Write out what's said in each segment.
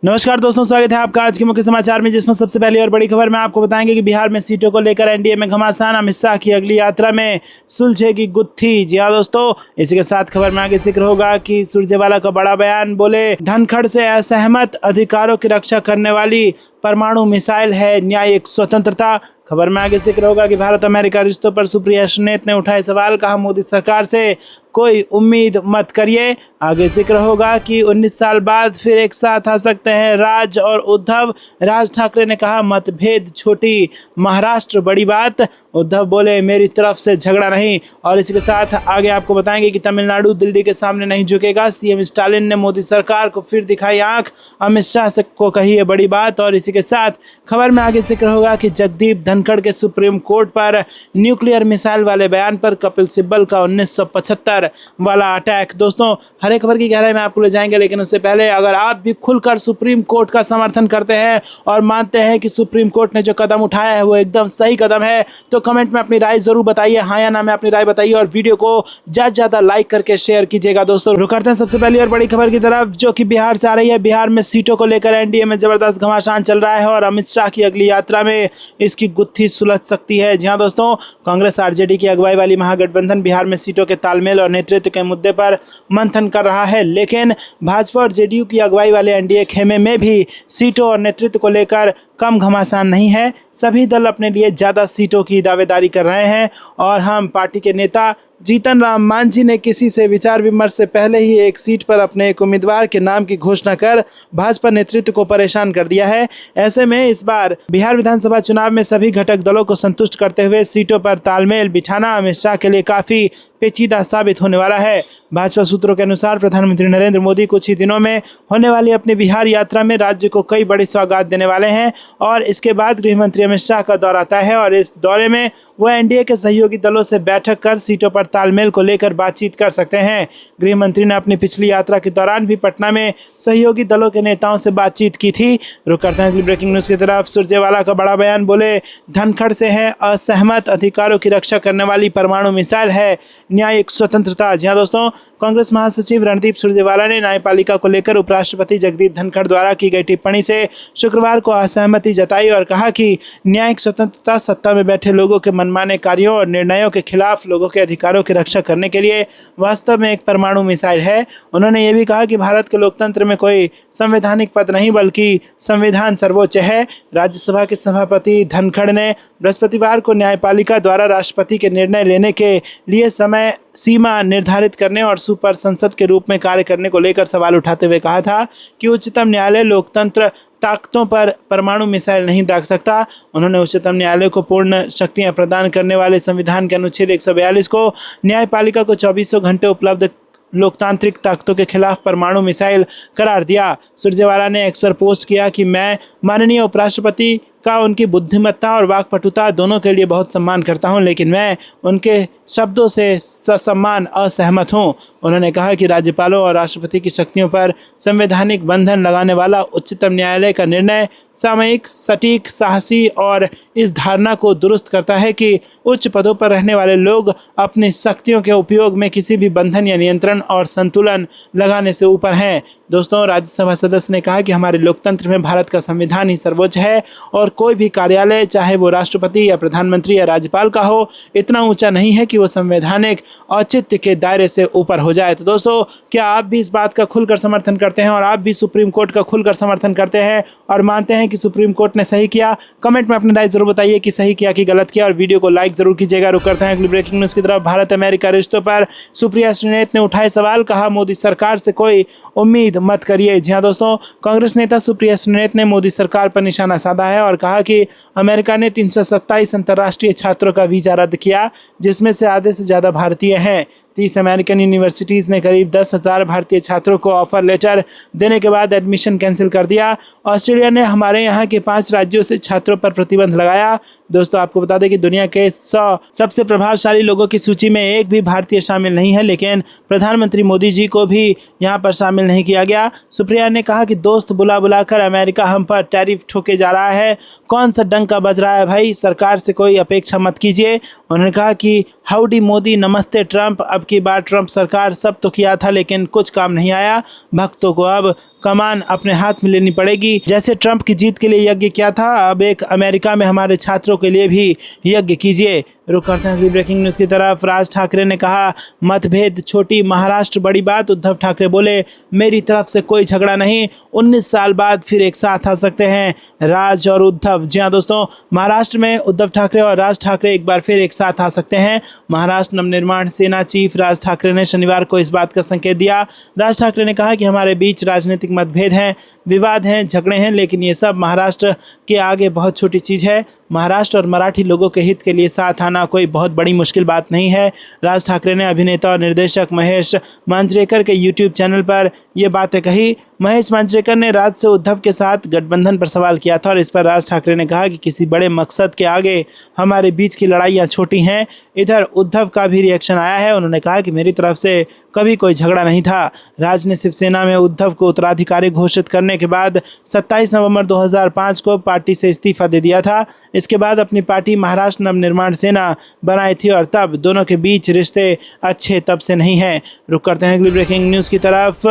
नमस्कार दोस्तों, स्वागत है आपका आज के मुख्य समाचार में, जिसमें सबसे पहली और बड़ी खबर में आपको बताएंगे कि बिहार में सीटों को लेकर एनडीए में घमासान, अमित शाह की अगली यात्रा में सुलझेगी गुत्थी। जी हां दोस्तों, इसी के साथ खबर में आगे जिक्र होगा कि सुरजेवाला का बड़ा बयान, बोले धनखड़ से असहमत अधिकारों की रक्षा करने वाली परमाणु मिसाइल है न्यायिक स्वतंत्रता। खबर में आगे जिक्र होगा कि भारत अमेरिका रिश्तों पर सुप्रिया श्रीनेत ने उठाए सवाल, कहा मोदी सरकार से कोई उम्मीद मत करिए। आगे जिक्र होगा कि 19 साल बाद फिर एक साथ आ सकते हैं राज और उद्धव। राज ठाकरे ने कहा मतभेद छोटी, महाराष्ट्र बड़ी बात। उद्धव बोले मेरी तरफ से झगड़ा नहीं। और इसी के साथ आगे आपको बताएंगे कि तमिलनाडु दिल्ली के सामने नहीं झुकेगा, सीएम स्टालिन ने मोदी सरकार को फिर दिखाई आंख, अमित शाह से को कही है बड़ी बात। और इसी के साथ खबर में आगे जिक्र होगा कि जगदीप धनखड़ के सुप्रीम कोर्ट पर न्यूक्लियर मिसाइल वाले बयान पर कपिल सिब्बल का 1975 वाला अटैक। दोस्तों, हर एक खबर की गहराई में आपको ले जाएंगे, लेकिन उससे पहले अगर आप भी खुलकर सुप्रीम कोर्ट का समर्थन करते हैं और मानते हैं कि सुप्रीम कोर्ट ने जो कदम उठाया है वो एकदम सही कदम है, तो कमेंट में अपनी राय जरूर बताइए, हाँ या ना में अपनी राय बताइए, और वीडियो को ज्यादा से ज्यादा लाइक करके शेयर कीजिएगा। दोस्तों, रुक करते हैं सबसे पहली और बड़ी खबर की तरफ, जो कि बिहार से आ रही है। बिहार में सीटों को लेकर एनडीए में जबरदस्त घमासान चल रहा है और अमित शाह की अगली यात्रा में इसकी गुत्थी सुलझ सकती है। जी हाँ दोस्तों, कांग्रेस आरजेडी की अगुवाई वाली महागठबंधन बिहार में सीटों के तालमेल और नेतृत्व के मुद्दे पर मंथन कर रहा है, लेकिन भाजपा और जेडीयू की अगुवाई वाले एनडीए खेमे में भी सीटों और नेतृत्व को लेकर कम घमासान नहीं है। सभी दल अपने लिए ज़्यादा सीटों की दावेदारी कर रहे हैं और हम पार्टी के नेता जीतन राम मांझी ने किसी से विचार विमर्श से पहले ही एक सीट पर अपने एक उम्मीदवार के नाम की घोषणा कर भाजपा नेतृत्व को परेशान कर दिया है। ऐसे में इस बार बिहार विधानसभा चुनाव में सभी घटक दलों को संतुष्ट करते हुए सीटों पर तालमेल बिठाना अमित शाह के लिए काफ़ी पेचीदा साबित होने वाला है। भाजपा सूत्रों के अनुसार प्रधानमंत्री नरेंद्र मोदी कुछ ही दिनों में होने वाली अपनी बिहार यात्रा में राज्य को कई बड़ी सौगात देने वाले हैं और इसके बाद गृह मंत्री अमित शाह का दौरा तय है और इस दौरे में वह एनडीए के सहयोगी दलों से बैठक कर सीटों पर तालमेल को लेकर बातचीत कर सकते हैं। गृह मंत्री ने अपनी पिछली यात्रा के दौरान भी पटना में सहयोगी दलों के नेताओं से बातचीत की थी। रुक करते हैं अगली ब्रेकिंग न्यूज की तरफ। सुरजेवाला का बड़ा बयान, बोले धनखड़ से है असहमत अधिकारों की रक्षा करने वाली परमाणु मिसाइल है न्यायिक स्वतंत्रता। जी हाँ दोस्तों, कांग्रेस महासचिव रणदीप सुरजेवाला ने न्यायपालिका को लेकर उपराष्ट्रपति जगदीप धनखड़ द्वारा की गई टिप्पणी से शुक्रवार को असहमति जताई और कहा कि न्यायिक स्वतंत्रता सत्ता में बैठे लोगों के मनमाने कार्यों और निर्णयों के खिलाफ लोगों के अधिकारों की रक्षा करने के लिए वास्तव में एक परमाणु मिसाइल है। उन्होंने ये भी कहा कि भारत के लोकतंत्र में कोई संवैधानिक पद नहीं बल्कि संविधान सर्वोच्च है। राज्यसभा के सभापति धनखड़ ने बृहस्पतिवार को न्यायपालिका द्वारा राष्ट्रपति के निर्णय लेने के लिए समय सीमा निर्धारित करने और सुपर संसद के रूप में कार्य करने को लेकर सवाल उठाते हुए कहा था कि उच्चतम न्यायालय लोकतंत्र ताकतों पर परमाणु मिसाइल नहीं दाग सकता। उन्होंने उच्चतम न्यायालय को पूर्ण शक्तियां प्रदान करने वाले संविधान के अनुच्छेद 142 को न्यायपालिका को 24 घंटे उपलब्ध लोकतांत्रिक ताकतों के खिलाफ परमाणु मिसाइल करार दिया। सुरजेवाला ने एक्स पर पोस्ट किया कि मैं माननीय उपराष्ट्रपति का उनकी बुद्धिमत्ता और वाकपटुता दोनों के लिए बहुत सम्मान करता हूं, लेकिन मैं उनके शब्दों से ससम्मान असहमत हूं। उन्होंने कहा कि राज्यपालों और राष्ट्रपति की शक्तियों पर संवैधानिक बंधन लगाने वाला उच्चतम न्यायालय का निर्णय सामयिक, सटीक, साहसी और इस धारणा को दुरुस्त करता है कि उच्च पदों पर रहने वाले लोग अपनी शक्तियों के उपयोग में किसी भी बंधन या नियंत्रण और संतुलन लगाने से ऊपर हैं। दोस्तों, राज्यसभा सदस्य ने कहा कि हमारे लोकतंत्र में भारत का संविधान ही सर्वोच्च है और कोई भी कार्यालय, चाहे वो राष्ट्रपति या प्रधानमंत्री या राज्यपाल का हो, इतना ऊंचा नहीं है कि वो संवैधानिक औचित्य के दायरे से ऊपर हो जाए। तो दोस्तों, क्या आप भी इस बात का खुलकर समर्थन करते हैं और आप भी सुप्रीम कोर्ट का खुलकर समर्थन करते हैं और मानते हैं कि सुप्रीम कोर्ट ने सही किया? कमेंट में अपनी राय जरूर बताइए कि सही किया कि गलत किया और वीडियो को लाइक जरूर कीजिएगा। रुक करते हैं अगली ब्रेकिंग न्यूज की तरफ। भारत अमेरिका रिश्तों पर सुप्रिया श्रीनेत ने उठाए सवाल, कहा मोदी सरकार से कोई उम्मीद मत करिए। जी हाँ दोस्तों, कांग्रेस नेता सुप्रिया श्रीनेत ने मोदी सरकार पर निशाना साधा है और कहा कि अमेरिका ने 327 अंतर्राष्ट्रीय छात्रों का वीजा रद्द किया, जिसमें से आधे से ज़्यादा भारतीय हैं। 30 अमेरिकन यूनिवर्सिटीज़ ने करीब 10,000 भारतीय छात्रों को ऑफर लेटर देने के बाद एडमिशन कैंसिल कर दिया। ऑस्ट्रेलिया ने हमारे यहाँ के 5 राज्यों से छात्रों पर प्रतिबंध लगाया। दोस्तों, आपको बता दें कि दुनिया के 100 सबसे प्रभावशाली लोगों की सूची में एक भी भारतीय शामिल नहीं है, लेकिन प्रधानमंत्री मोदी जी को भी यहाँ पर शामिल नहीं किया गया। सुप्रिया ने कहा कि दोस्त बुला बुलाकर अमेरिका हम पर टैरिफ ठोके जा रहा है, कौन सा डंका बज रहा है भाई, सरकार से कोई अपेक्षा मत कीजिए। उन्होंने कहा कि हाउडी मोदी, नमस्ते ट्रंप, अब अब की बार ट्रंप सरकार सब तो किया था लेकिन कुछ काम नहीं आया। भक्तों को अब कमान अपने हाथ में लेनी पड़ेगी। जैसे ट्रंप की जीत के लिए यज्ञ किया था, अब एक अमेरिका में हमारे छात्रों के लिए भी यज्ञ कीजिए। रुक करते हैं अगली ब्रेकिंग न्यूज़ की तरफ। राज ठाकरे ने कहा मतभेद छोटी, महाराष्ट्र बड़ी बात। उद्धव ठाकरे बोले मेरी तरफ से कोई झगड़ा नहीं, 19 साल बाद फिर एक साथ आ सकते हैं राज और उद्धव। जी हाँ दोस्तों, महाराष्ट्र में उद्धव ठाकरे और राज ठाकरे एक बार फिर एक साथ आ सकते हैं। महाराष्ट्र नवनिर्माण सेना चीफ राज ठाकरे ने शनिवार को इस बात का संकेत दिया। राज ठाकरे ने कहा कि हमारे बीच राजनीतिक मतभेद हैं, विवाद हैं, झगड़े हैं, लेकिन ये सब महाराष्ट्र के आगे बहुत छोटी चीज़ है। महाराष्ट्र और मराठी लोगों के हित के लिए साथ आना कोई बहुत बड़ी मुश्किल बात नहीं है। राज ठाकरे ने अभिनेता और निर्देशक महेश मांजरेकर के यूट्यूब चैनल पर ये बातें कही। महेश मांजरेकर ने राज से उद्धव के साथ गठबंधन पर सवाल किया था और इस पर राज ठाकरे ने कहा कि किसी बड़े मकसद के आगे हमारे बीच की लड़ाइयाँ छोटी हैं। इधर उद्धव का भी रिएक्शन आया है। उन्होंने कहा कि मेरी तरफ से कभी कोई झगड़ा नहीं था। राज ने शिवसेना में उद्धव को उत्तराधिकारी घोषित करने के बाद 27 नवंबर 2005 को पार्टी से इस्तीफा दे दिया था। इसके बाद अपनी पार्टी महाराष्ट्र नवनिर्माण सेना बनाई थी और तब दोनों के बीच रिश्ते अच्छे तब से नहीं हैं। रुक करते हैं अगली ब्रेकिंग न्यूज़ की तरफ।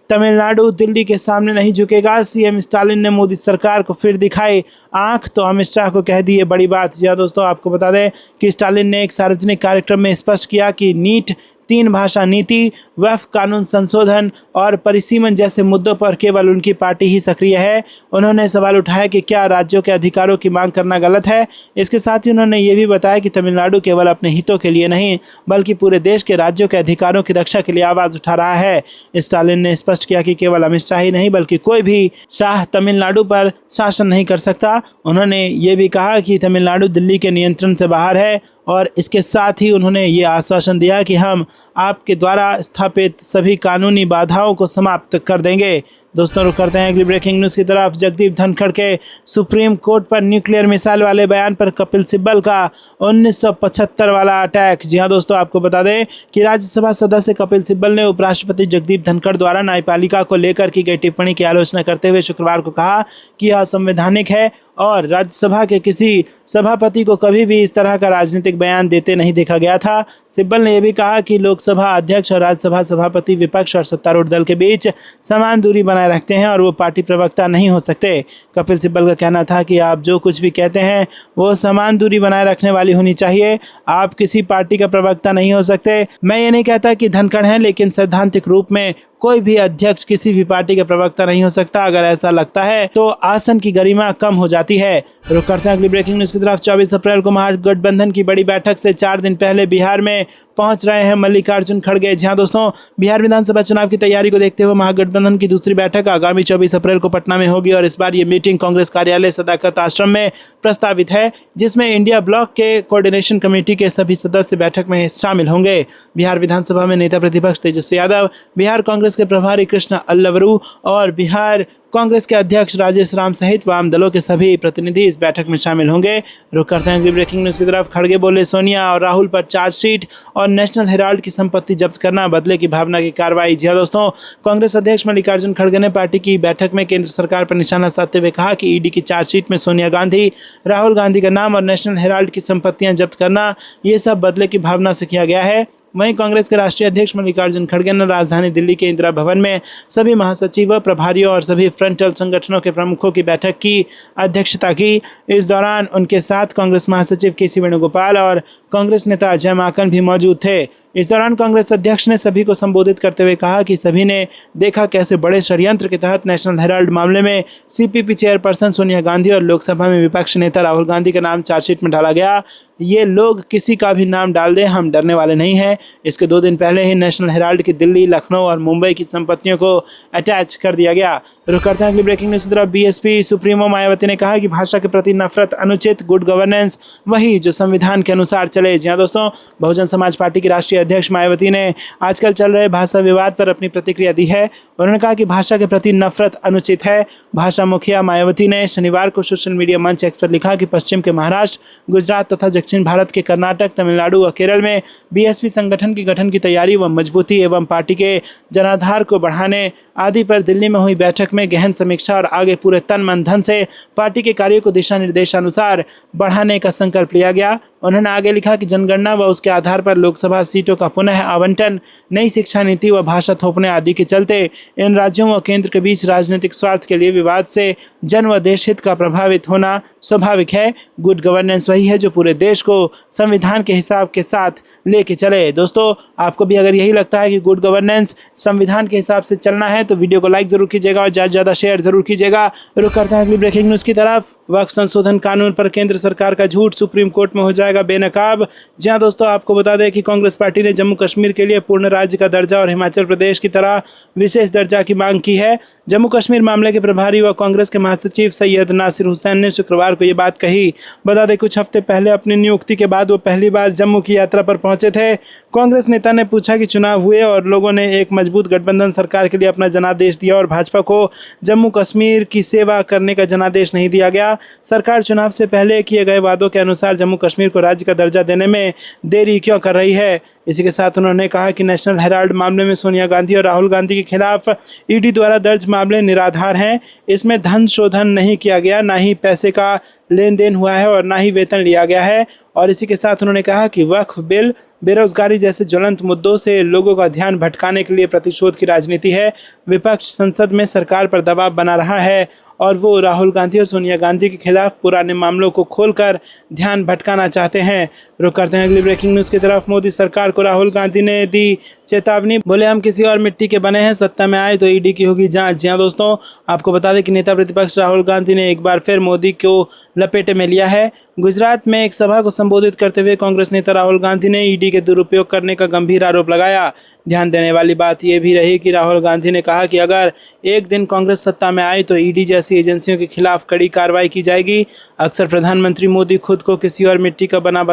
तमिलनाडु दिल्ली के सामने नहीं झुकेगा, सीएम स्टालिन ने मोदी सरकार को फिर दिखाई आंख, तो अमित शाह को कह दी ये बड़ी बात। जी दोस्तों, आपको बता दें कि स्टालिन ने एक सार्वजनिक कार्यक्रम में स्पष्ट किया कि नीट, 3 भाषा नीति, वक्फ कानून संशोधन और परिसीमन जैसे मुद्दों पर केवल उनकी पार्टी ही सक्रिय है। उन्होंने सवाल उठाया कि क्या राज्यों के अधिकारों की मांग करना गलत है। इसके साथ ही उन्होंने ये भी बताया कि तमिलनाडु केवल अपने हितों के लिए नहीं बल्कि पूरे देश के राज्यों के अधिकारों की रक्षा के लिए आवाज़ उठा रहा है। स्टालिन ने स्पष्ट किया कि केवल अमित शाह ही नहीं बल्कि कोई भी शाह तमिलनाडु पर शासन नहीं कर सकता। उन्होंने ये भी कहा कि तमिलनाडु दिल्ली के नियंत्रण से बाहर है और इसके साथ ही उन्होंने ये आश्वासन दिया कि हम आपके द्वारा स्थापित सभी कानूनी बाधाओं को समाप्त कर देंगे। दोस्तों, रुक करते हैं अगली ब्रेकिंग न्यूज़ की तरफ। जगदीप धनखड़ के सुप्रीम कोर्ट पर न्यूक्लियर मिसाइल वाले बयान पर कपिल सिब्बल का 1975 वाला अटैक। जी हाँ दोस्तों, आपको बता दें कि राज्यसभा सदस्य कपिल सिब्बल ने उपराष्ट्रपति जगदीप धनखड़ द्वारा न्यायपालिका को लेकर की गई टिप्पणी की आलोचना करते हुए शुक्रवार को कहा कि यह असंवैधानिक है और राज्यसभा के किसी सभापति को कभी भी इस तरह का राजनीतिक बयान देते नहीं देखा गया था। सिब्बल ने यह भी कहा कि लोकसभा अध्यक्ष और राज्यसभा सभापति विपक्ष और सत्तारूढ़ दल के बीच समान दूरी बनाए रखते हैं और वो पार्टी प्रवक्ता नहीं हो सकते। कपिल सिब्बल का कहना था कि आप जो कुछ भी कहते हैं वो समान दूरी बनाए रखने वाली होनी चाहिए। आप किसी पार्टी का प्रवक्ता नहीं हो सकते। मैं ये नहीं कहता कि धनखड़ हैं, लेकिन सैद्धांतिक रूप में कोई भी अध्यक्ष किसी भी पार्टी का प्रवक्ता नहीं हो सकता। अगर ऐसा लगता है तो आसन की गरिमा कम हो जाती है। रुक करते हैं अगली ब्रेकिंग न्यूज़ की तरफ। 24 अप्रैल को महागठबंधन की बड़ी बैठक से 4 दिन पहले बिहार में पहुंच रहे हैं मल्लिकार्जुन खड़गे। जहां दोस्तों, बिहार विधानसभा चुनाव की तैयारी को देखते हुए महागठबंधन की दूसरी बैठक आगामी 24 अप्रैल को पटना में होगी और इस बार ये मीटिंग कांग्रेस कार्यालय सदाकत आश्रम में प्रस्तावित है, जिसमें इंडिया ब्लॉक के कोऑर्डिनेशन कमेटी के सभी सदस्य बैठक में शामिल होंगे। बिहार विधानसभा में नेता प्रतिपक्ष तेजस्वी यादव, बिहार कांग्रेस के प्रभारी कृष्ण अल्लवरू और बिहार कांग्रेस के अध्यक्ष राजेश राम सहित वाम दलों के सभी प्रतिनिधि इस बैठक में शामिल होंगे। रुक करते हैं ब्रेकिंग न्यूज़ की तरफ। खड़गे बोले सोनिया और राहुल पर चार्जशीट और नेशनल हेराल्ड की संपत्ति जब्त करना बदले की भावना की कार्रवाई। जी हाँ दोस्तों, कांग्रेस अध्यक्ष मल्लिकार्जुन खड़गे ने पार्टी की बैठक में केंद्र सरकार पर निशाना साधते हुए कहा कि ईडी की चार्जशीट में सोनिया गांधी, राहुल गांधी का नाम और नेशनल हेराल्ड की संपत्तियां जब्त करना, ये सब बदले की भावना से किया गया है। वहीं कांग्रेस के राष्ट्रीय अध्यक्ष मल्लिकार्जुन खड़गे ने राजधानी दिल्ली के इंदिरा भवन में सभी महासचिवों, प्रभारियों और सभी फ्रंटल संगठनों के प्रमुखों की बैठक की अध्यक्षता की। इस दौरान उनके साथ कांग्रेस महासचिव के.सी. वेणुगोपाल और कांग्रेस नेता अजय माकन भी मौजूद थे। इस दौरान कांग्रेस अध्यक्ष ने सभी को संबोधित करते हुए कहा कि सभी ने देखा कैसे बड़े षड्यंत्र के तहत नेशनल हेराल्ड मामले में सीपीपी चेयरपर्सन सोनिया गांधी और लोकसभा में विपक्ष नेता राहुल गांधी का नाम चार्जशीट में डाला गया। ये लोग किसी का भी नाम डाल दे, हम डरने वाले नहीं हैं। इसके 2 दिन पहले ही नेशनल हेराल्ड की दिल्ली, लखनऊ और मुंबई की संपत्तियों को अटैच कर दिया गया। रुक करते हैं अगली ब्रेकिंग न्यूज़ की तरफ। बीएसपी सुप्रीमो मायावती ने कहा कि भाषा के प्रति नफरत अनुचित, गुड गवर्नेंस वही जो संविधान के अनुसार चले। जी हाँ दोस्तों, बहुजन समाज पार्टी की राष्ट्रीय अध्यक्ष मायावती ने आजकल चल रहे भाषा विवाद पर अपनी प्रतिक्रिया दी है। उन्होंने कहा कि भाषा के प्रति नफरत अनुचित है। भाषा मुखिया मायावती ने शनिवार को सोशल मीडिया मंच एक्स पर लिखा कि पश्चिम के महाराष्ट्र, गुजरात तथा दक्षिण भारत के कर्नाटक, तमिलनाडु और केरल में बीएसपी संगठन की गठन की तैयारी व मजबूती एवं पार्टी के जनाधार को बढ़ाने आदि पर दिल्ली में हुई बैठक में गहन समीक्षा और आगे पूरे तन मन धन से पार्टी के कार्यों को दिशा निर्देशानुसार बढ़ाने का संकल्प लिया गया। उन्होंने आगे लिखा कि जनगणना व उसके आधार पर लोकसभा सीटों का पुनः आवंटन, नई शिक्षा नीति व भाषा थोपने आदि के चलते इन राज्यों व केंद्र के बीच राजनीतिक स्वार्थ के लिए विवाद से जन व देश हित का प्रभावित होना स्वाभाविक है। गुड गवर्नेंस वही है जो पूरे देश को संविधान के हिसाब के साथ लेके चले। दोस्तों, आपको भी अगर यही लगता है कि गुड गवर्नेंस संविधान के हिसाब से चलना है तो वीडियो को लाइक जरूर कीजिएगा और ज़्यादा से ज़्यादा शेयर जरूर कीजिएगा। रुक करते हैं अगली ब्रेकिंग न्यूज़ की तरफ। वक्फ संशोधन कानून पर केंद्र सरकार का झूठ, सुप्रीम कोर्ट में हो जाएगा बेनकाब। जी हाँ दोस्तों, आपको बता दें कि कांग्रेस पार्टी ने जम्मू कश्मीर के लिए पूर्ण राज्य का दर्जा और हिमाचल प्रदेश की तरह विशेष दर्जा की मांग की है। जम्मू कश्मीर मामले के प्रभारी व कांग्रेस के महासचिव सैयद नासिर हुसैन ने शुक्रवार को ये बात कही। बता दें, कुछ हफ्ते पहले अपनी नियुक्ति के बाद वो पहली बार जम्मू की यात्रा पर पहुंचे थे। कांग्रेस नेता ने पूछा कि चुनाव हुए और लोगों ने एक मजबूत गठबंधन सरकार के लिए अपना जनादेश दिया और भाजपा को जम्मू कश्मीर की सेवा करने का जनादेश नहीं दिया गया। सरकार चुनाव से पहले किए गए वादों के अनुसार जम्मू कश्मीर को राज्य का दर्जा देने में देरी क्यों कर रही है। इसी के साथ उन्होंने कहा कि नेशनल हेराल्ड मामले में सोनिया गांधी और राहुल गांधी के खिलाफ ईडी द्वारा दर्ज मामले निराधार हैं। इसमें धन शोधन नहीं किया गया, ना ही पैसे का लेन देन हुआ है और ना ही वेतन लिया गया है। और इसी के साथ उन्होंने कहा कि वक्फ बिल, बेरोजगारी जैसे ज्वलंत मुद्दों से लोगों का ध्यान भटकाने के लिए प्रतिशोध की राजनीति है। विपक्ष संसद में सरकार पर दबाव बना रहा है और वो राहुल गांधी और सोनिया गांधी के खिलाफ पुराने मामलों को खोलकर ध्यान भटकाना चाहते हैं। रुक करते हैं अगली ब्रेकिंग न्यूज़ की तरफ। मोदी सरकार को राहुल गांधी ने दी चेतावनी, बोले हम किसी और मिट्टी के बने हैं, सत्ता में आए तो ईडी की होगी जांच। जी हाँ दोस्तों, आपको बता दें कि नेता प्रतिपक्ष राहुल गांधी ने एक बार फिर मोदी को लपेटे में लिया है। गुजरात में एक सभा को संबोधित करते हुए कांग्रेस नेता राहुल गांधी ने ईडी के दुरुपयोग करने का गंभीर आरोप लगाया। ध्यान देने वाली बात यह भी रही कि राहुल गांधी ने कहा कि अगर एक दिन कांग्रेस सत्ता में आई तो ईडी जैसी एजेंसियों के खिलाफ कड़ी कार्रवाई की जाएगी। अक्सर प्रधानमंत्री मोदी खुद को किसी और मिट्टी का बना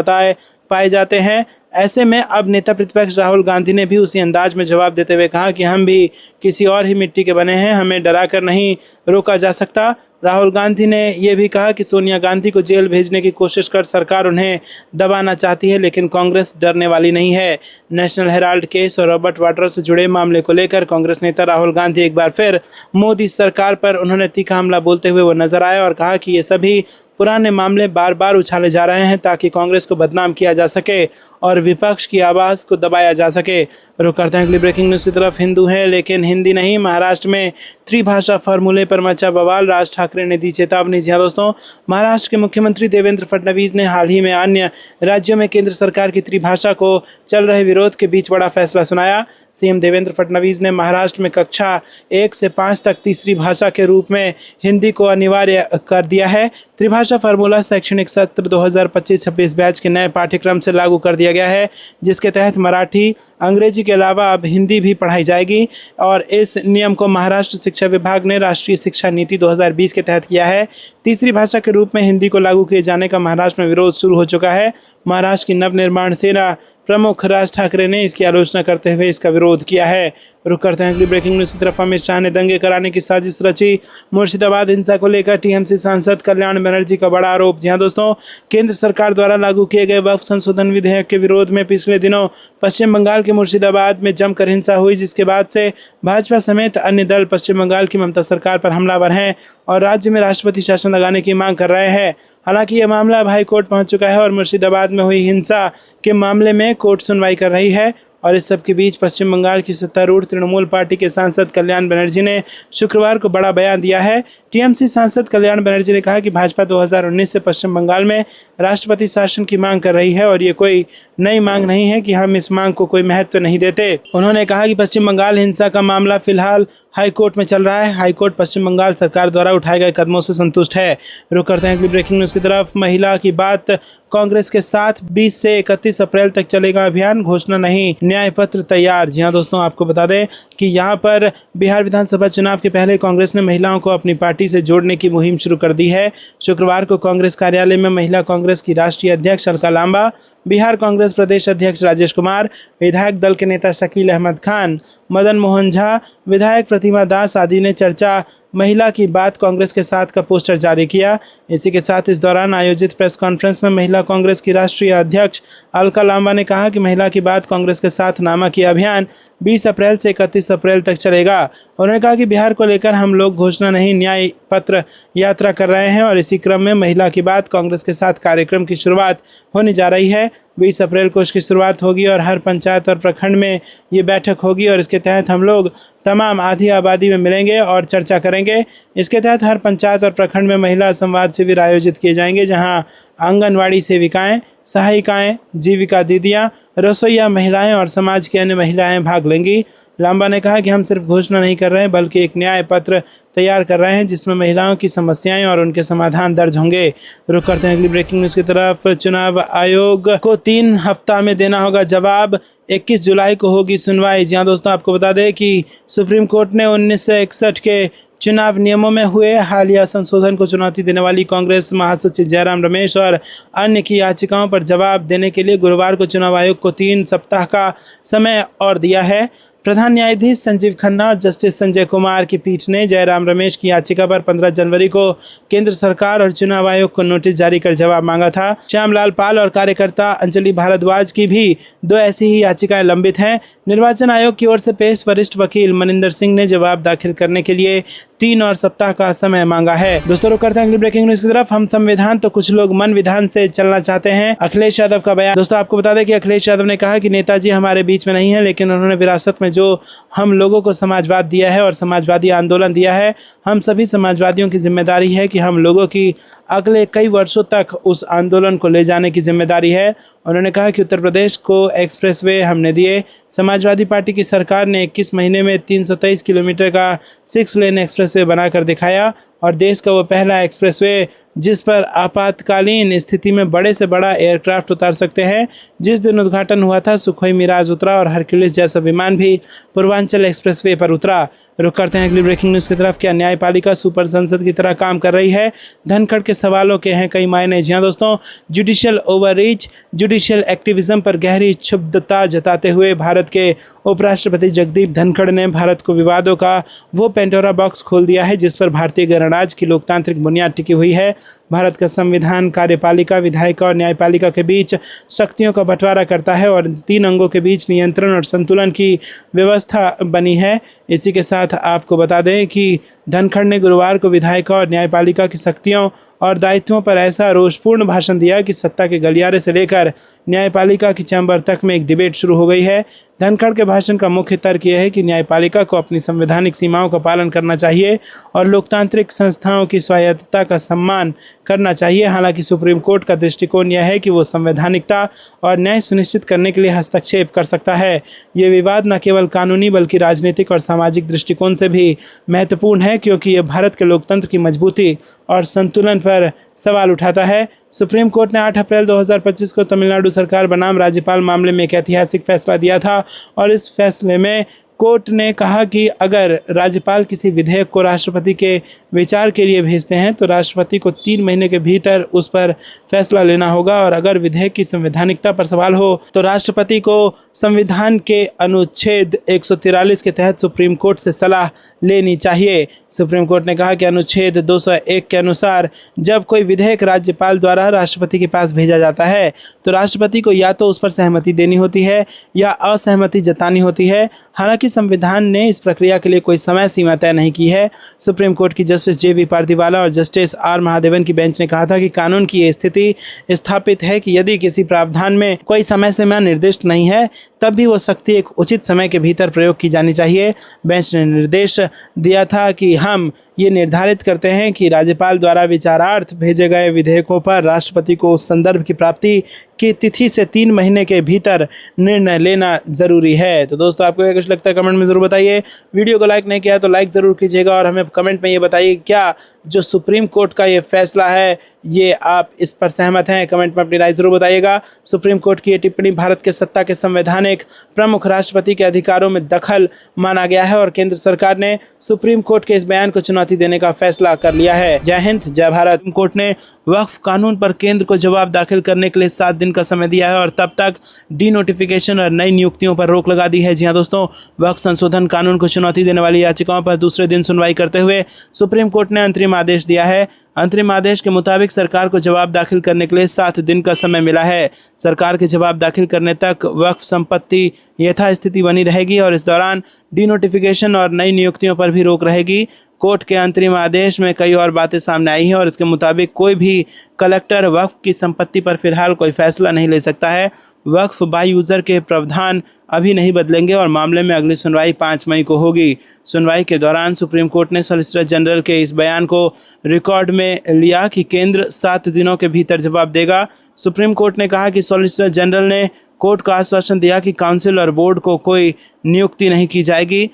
पाए जाते हैं। ऐसे में अब नेता प्रतिपक्ष राहुल गांधी ने भी उसी अंदाज में जवाब देते हुए कहा कि हम भी किसी और ही मिट्टी के बने हैं, हमें डराकर नहीं रोका जा सकता। राहुल गांधी ने यह भी कहा कि सोनिया गांधी को जेल भेजने की कोशिश कर सरकार उन्हें दबाना चाहती है, लेकिन कांग्रेस डरने वाली नहीं है। नेशनल हेराल्ड केस और रॉबर्ट वाड्रा से जुड़े मामले को लेकर कांग्रेस नेता राहुल गांधी एक बार फिर मोदी सरकार पर उन्होंने तीखा हमला बोलते हुए वो नजर आए और कहा कि ये सभी पुराने मामले बार बार उछाले जा रहे हैं ताकि कांग्रेस को बदनाम किया जा सके और विपक्ष की आवाज़ को दबाया जा सके। रुक करते हैं अगली ब्रेकिंग न्यूज़ की तरफ। हिंदू हैं लेकिन हिंदी नहीं, महाराष्ट्र में त्रिभाषा फार्मूले पर मचा बवाल, राज ठाकरे ने दी चेतावनी। जी हाँ दोस्तों, महाराष्ट्र के मुख्यमंत्री देवेंद्र फडणवीस ने हाल ही में अन्य राज्यों में केंद्र सरकार की त्रिभाषा को चल रहे विरोध के बीच बड़ा फैसला सुनाया। सीएम देवेंद्र फडणवीस ने महाराष्ट्र में कक्षा 1 से 5 तक तीसरी भाषा के रूप में हिंदी को अनिवार्य कर दिया है। त्रिभाषा फार्मूला शैक्षणिक सत्र 2025-26 बैच के नए पाठ्यक्रम से लागू कर दिया गया है, जिसके तहत मराठी, अंग्रेजी के अलावा अब हिंदी भी पढ़ाई जाएगी। और इस नियम को महाराष्ट्र शिक्षा विभाग ने राष्ट्रीय शिक्षा नीति 2020 के तहत किया है। तीसरी भाषा के रूप में हिंदी को लागू किए जाने का महाराष्ट्र में विरोध शुरू हो चुका है। महाराष्ट्र की नवनिर्माण सेना प्रमुख राज ठाकरे ने इसकी आलोचना करते हुए इसका विरोध किया है। रुक करते हैं अगली ब्रेकिंग न्यूज़ की तरफ। अमित शाह ने दंगे कराने की साजिश रची, मुर्शिदाबाद हिंसा को लेकर टीएमसी सांसद कल्याण बनर्जी का बड़ा आरोप। जी हाँ दोस्तों, केंद्र सरकार द्वारा लागू किए गए वक्फ संशोधन विधेयक के विरोध में पिछले दिनों पश्चिम बंगाल के मुर्शिदाबाद में जमकर हिंसा हुई, जिसके बाद से भाजपा समेत अन्य दल पश्चिम बंगाल की ममता सरकार पर हमलावर हैं और राज्य में राष्ट्रपति शासन लगाने की मांग कर रहे हैं। हालांकि यह मामला अब हाई कोर्ट पहुंच चुका है और मुर्शिदाबाद में हुई हिंसा के मामले में कोर्ट सुनवाई कर रही है। और इस सब के बीच पश्चिम बंगाल की सत्तारूढ़ तृणमूल पार्टी के सांसद कल्याण बनर्जी ने शुक्रवार को बड़ा बयान दिया है। टीएमसी सांसद कल्याण बनर्जी ने कहा कि भाजपा 2019 से पश्चिम बंगाल में राष्ट्रपति शासन की मांग कर रही है और ये कोई नई मांग नहीं है कि हम इस मांग को कोई महत्व नहीं देते। उन्होंने कहा कि पश्चिम बंगाल हिंसा का मामला फिलहाल हाई कोर्ट में चल रहा है। हाई कोर्ट पश्चिम बंगाल सरकार द्वारा उठाए गए कदमों से संतुष्ट है। रुक करते हैं अगली ब्रेकिंग न्यूज़ की तरफ। महिला की बात कांग्रेस के साथ 20 से 31 अप्रैल तक चलेगा अभियान, घोषणा नहीं, न्याय पत्र तैयार। जी हाँ दोस्तों, आपको बता दें कि यहाँ पर बिहार विधानसभा चुनाव के पहले कांग्रेस ने महिलाओं को अपनी पार्टी से जोड़ने की मुहिम शुरू कर दी है। शुक्रवार को कांग्रेस कार्यालय में महिला कांग्रेस की राष्ट्रीय अध्यक्ष अलका लांबा, बिहार कांग्रेस प्रदेश अध्यक्ष राजेश कुमार, विधायक दल के नेता शकील अहमद खान, मदन मोहन झा, विधायक प्रतिमा दास आदि ने चर्चा महिला की बात कांग्रेस के साथ का पोस्टर जारी किया। इसी के साथ इस दौरान आयोजित प्रेस कॉन्फ्रेंस में महिला कांग्रेस की राष्ट्रीय अध्यक्ष अलका लांबा ने कहा कि महिला की बात कांग्रेस के साथ नामक यह अभियान 20 अप्रैल से 31 अप्रैल तक चलेगा। उन्होंने कहा कि बिहार को लेकर हम लोग घोषणा नहीं न्याय पत्र यात्रा कर रहे हैं और इसी क्रम में महिला की बात कांग्रेस के साथ कार्यक्रम की शुरुआत होने जा रही है। 20 अप्रैल को इसकी शुरुआत होगी और हर पंचायत और प्रखंड में ये बैठक होगी और इसके तहत हम लोग तमाम आधी आबादी में मिलेंगे और चर्चा करेंगे। इसके तहत हर पंचायत और प्रखंड में महिला संवाद शिविर आयोजित किए जाएंगे, जहां आंगनवाड़ी सेविकाएं, सहायिकाएं, जीविका दीदियां, रसोइया महिलाएं और समाज की अन्य महिलाएं भाग लेंगी। लांबा ने कहा कि हम सिर्फ घोषणा नहीं कर रहे हैं बल्कि एक न्याय पत्र तैयार कर रहे हैं जिसमें महिलाओं की समस्याएं और उनके समाधान दर्ज होंगे। रुक करते हैं अगली ब्रेकिंग न्यूज़ की तरफ। चुनाव आयोग को 3 हफ्ता में देना होगा जवाब, 21 जुलाई को होगी सुनवाई। जी हाँ दोस्तों, आपको बता दें कि सुप्रीम कोर्ट ने 1961 के चुनाव नियमों में हुए हालिया संशोधन को चुनौती देने वाली कांग्रेस महासचिव जयराम रमेश और अन्य की याचिकाओं पर जवाब देने के लिए गुरुवार को चुनाव आयोग को 3 सप्ताह का समय और दिया है। प्रधान न्यायाधीश संजीव खन्ना और जस्टिस संजय कुमार की पीठ ने जयराम रमेश की याचिका पर 15 जनवरी को केंद्र सरकार और चुनाव आयोग को नोटिस जारी कर जवाब मांगा था। श्यामलाल पाल और कार्यकर्ता अंजलि भारद्वाज की भी 2 ऐसी ही याचिकाएं लंबित हैं। निर्वाचन आयोग की ओर से पेश वरिष्ठ वकील मनिंदर सिंह ने जवाब दाखिल करने के लिए 3 और सप्ताह का समय मांगा है। दोस्तों रुक करते हैं अगली ब्रेकिंग न्यूज़ की तरफ। हम संविधान तो कुछ लोग मन विधान से चलना चाहते हैं, अखिलेश यादव का बयान। दोस्तों आपको बता दें कि अखिलेश यादव ने कहा कि नेताजी हमारे बीच में नहीं है, लेकिन उन्होंने विरासत में जो हम लोगों को समाजवाद दिया है और समाजवादी आंदोलन दिया है, हम सभी समाजवादियों की जिम्मेदारी है कि हम लोगों की अगले कई वर्षों तक उस आंदोलन को ले जाने की जिम्मेदारी है। उन्होंने कहा कि उत्तर प्रदेश को एक्सप्रेसवे हमने दिए। समाजवादी पार्टी की सरकार ने 21 महीने में 323 किलोमीटर का 6 लेन एक्सप्रेसवे बनाकर दिखाया और देश का वो पहला एक्सप्रेसवे जिस पर आपातकालीन स्थिति में बड़े से बड़ा एयरक्राफ्ट उतार सकते हैं। जिस दिन उद्घाटन हुआ था सुखोई मिराज उतरा और हरक्यूलिस जैसा विमान भी पूर्वांचल एक्सप्रेसवे पर उतरा। रुक करते हैं अगली ब्रेकिंग न्यूज़ की तरफ। क्या न्यायपालिका सुपर संसद की तरह काम कर रही है? धनखड़ के सवालों के हैं कई मायने। जी हाँ दोस्तों, जुडिशियल ओवररीच, जुडिशियल एक्टिविज्म पर गहरी क्षुब्धता जताते हुए भारत के उपराष्ट्रपति जगदीप धनखड़ ने भारत को विवादों का वो पेंडोरा बॉक्स खोल दिया है जिस पर भारतीय गणराज्य की लोकतांत्रिक बुनियाद टिकी हुई है। भारत का संविधान कार्यपालिका, विधायिका और न्यायपालिका के बीच शक्तियों का बंटवारा करता है और 3 अंगों के बीच नियंत्रण और संतुलन की व्यवस्था बनी है। इसी के साथ आपको बता दें कि धनखड़ ने गुरुवार को विधायिका और न्यायपालिका की शक्तियों और दायित्वों पर ऐसा रोषपूर्ण भाषण दिया कि सत्ता के गलियारे से लेकर न्यायपालिका की चैम्बर तक में एक डिबेट शुरू हो गई है। धनखड़ के भाषण का मुख्य तर्क यह है कि न्यायपालिका को अपनी संवैधानिक सीमाओं का पालन करना चाहिए और लोकतांत्रिक संस्थाओं की स्वायत्तता का सम्मान करना चाहिए। हालांकि सुप्रीम कोर्ट का दृष्टिकोण यह है कि वो संवैधानिकता और न्याय सुनिश्चित करने के लिए हस्तक्षेप कर सकता है। ये विवाद न केवल कानूनी बल्कि राजनीतिक और सामाजिक दृष्टिकोण से भी महत्वपूर्ण है, क्योंकि ये भारत के लोकतंत्र की मजबूती और संतुलन पर सवाल उठाता है। सुप्रीम कोर्ट ने 8 अप्रैल 2025 को तमिलनाडु सरकार बनाम राज्यपाल मामले में एक ऐतिहासिक फैसला दिया था और इस फैसले में कोर्ट ने कहा कि अगर राज्यपाल किसी विधेयक को राष्ट्रपति के विचार के लिए भेजते हैं तो राष्ट्रपति को 3 महीने के भीतर उस पर फैसला लेना होगा और अगर विधेयक की संवैधानिकता पर सवाल हो तो राष्ट्रपति को संविधान के अनुच्छेद 143 के तहत सुप्रीम कोर्ट से सलाह लेनी चाहिए। सुप्रीम कोर्ट ने कहा कि अनुच्छेद 201 के अनुसार जब कोई विधेयक राज्यपाल द्वारा राष्ट्रपति के पास भेजा जाता है तो राष्ट्रपति को या तो उस पर सहमति देनी होती है या असहमति जतानी होती है। हालांकि संविधान ने इस प्रक्रिया के लिए कोई समय सीमा तय नहीं की है। सुप्रीम कोर्ट की जस्टिस जे.बी. पारदीवाला और जस्टिस आर. महादेवन की बेंच ने कहा था कि कानून की ये स्थिति स्थापित है कि यदि किसी प्रावधान में कोई समय सीमा निर्दिष्ट नहीं है तब भी वो शक्ति एक उचित समय के भीतर प्रयोग की जानी चाहिए। बेंच ने निर्देश दिया था कि हम ये निर्धारित करते हैं कि राज्यपाल द्वारा विचारार्थ भेजे गए विधेयकों पर राष्ट्रपति को उस संदर्भ की प्राप्ति की तिथि से 3 महीने के भीतर निर्णय लेना जरूरी है। तो दोस्तों आपको क्या कुछ लगता है कमेंट में ज़रूर बताइए। वीडियो को लाइक नहीं किया तो लाइक ज़रूर कीजिएगा और हमें कमेंट में ये बताइए क्या जो सुप्रीम कोर्ट का ये फैसला है ये आप इस पर सहमत हैं? कमेंट में अपनी राय जरूर बताइएगा। सुप्रीम कोर्ट की ये टिप्पणी भारत के सत्ता के संवैधानिक प्रमुख राष्ट्रपति के अधिकारों में दखल माना गया है और केंद्र सरकार ने सुप्रीम कोर्ट के इस बयान को चुनौती देने का फैसला कर लिया है। जय हिंद, जय भारत। कोर्ट ने वक्फ कानून पर केंद्र को जवाब दाखिल करने के लिए 7 दिन का समय दिया है और तब तक डी नोटिफिकेशन और नई नियुक्तियों पर रोक लगा दी है। जी हाँ दोस्तों, वक्फ संशोधन कानून को चुनौती देने वाली याचिकाओं पर दूसरे दिन सुनवाई करते हुए सुप्रीम कोर्ट ने अंतरिम आदेश दिया है। अंतरिम आदेश के मुताबिक सरकार को जवाब दाखिल करने के लिए 7 दिन का समय मिला है। सरकार के जवाब दाखिल करने तक वक्फ संपत्ति यथास्थिति बनी रहेगी और इस दौरान डी नोटिफिकेशन और नई नियुक्तियों पर भी रोक रहेगी। कोर्ट के अंतरिम आदेश में कई और बातें सामने आई हैं और इसके मुताबिक कोई भी कलेक्टर वक्फ की संपत्ति पर फिलहाल कोई फैसला नहीं ले सकता है। वक्फ बाय यूज़र के प्रावधान अभी नहीं बदलेंगे और मामले में अगली सुनवाई 5 मई को होगी। सुनवाई के दौरान सुप्रीम कोर्ट ने सॉलिसिटर जनरल के इस बयान को रिकॉर्ड में लिया कि केंद्र 7 दिनों के भीतर जवाब देगा। सुप्रीम कोर्ट ने कहा कि सॉलिसिटर जनरल ने कोर्ट को आश्वासन दिया कि काउंसिल और बोर्ड को कोई नियुक्ति नहीं की जाएगी।